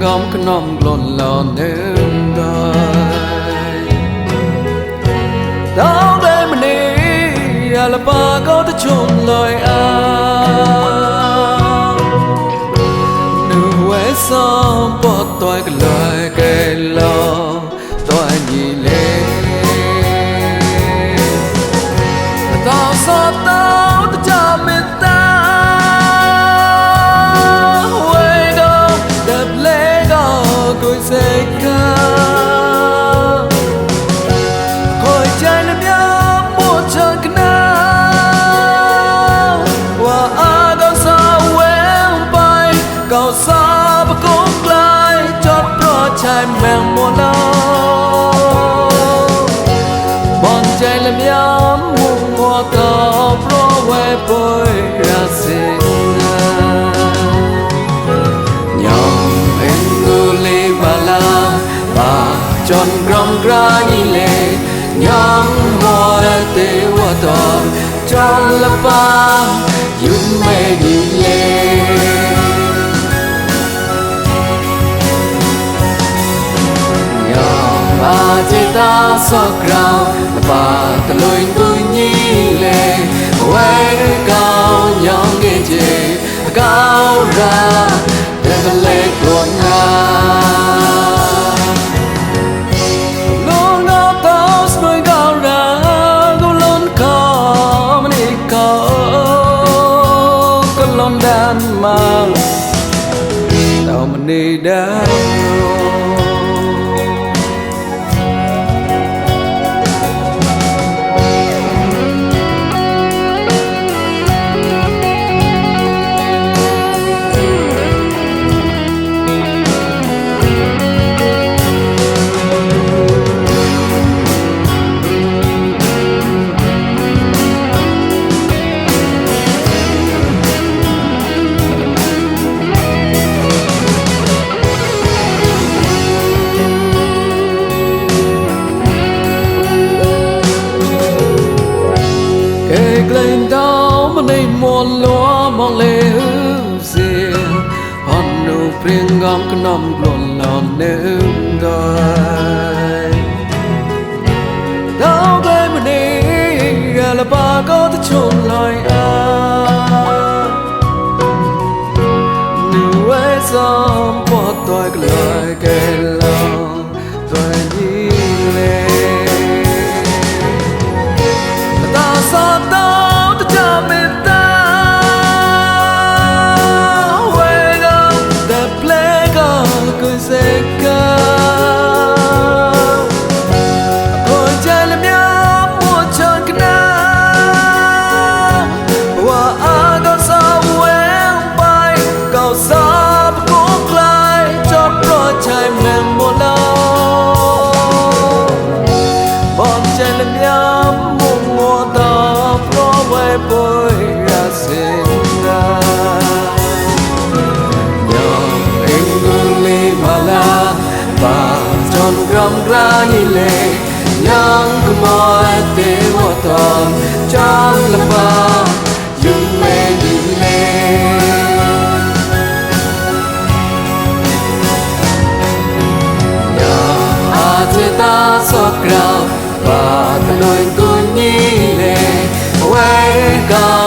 gom knom glon lon nem dai Dao dai mani ala pa ko ta chum loi a Nu we som po toi ka loi ke lo toi ni le Dao sa dao ta cha mi ta Côi xe ca Côi chạy lên nhớ một chân cái nào Và ai đâu xa quen bay Cầu xa và cũng lại Chót rõ chạy mèng một lâu Bọn chạy lên nhớ một mùa tàu Rõ quay bôi ra xin Chọn gom ra như lệ Nhóm hoa tế hoa tỏ Chọn là ba Dũng mê đi lệ Nhóm ba chế ta sọc rào Là ba ta lôi tôi nhí lệ Quay cao nhóm nghe chê Cao ra Để ta lệ tuần ra Mang tao mình đi đâu lên đó mà đây một lúa mong lê dìa hòn nụ priêng gom cái nòng luồn lòn nêm đôi đâu đây mà đi là ba có thể chôn lời a nụ ấy gió bỏ tôi cái lời kể lòng tôi đi lên ta sao bôi ra xin ra Nhong anh ngưng ly mà la Và tròn gom ra như lệ Nhong cứ môi tế hoa tòn Tròn là ba Dũng mê đi lệ Nhong à chế ta sọc rào Và ta đôi tôi nhí lệ Wake up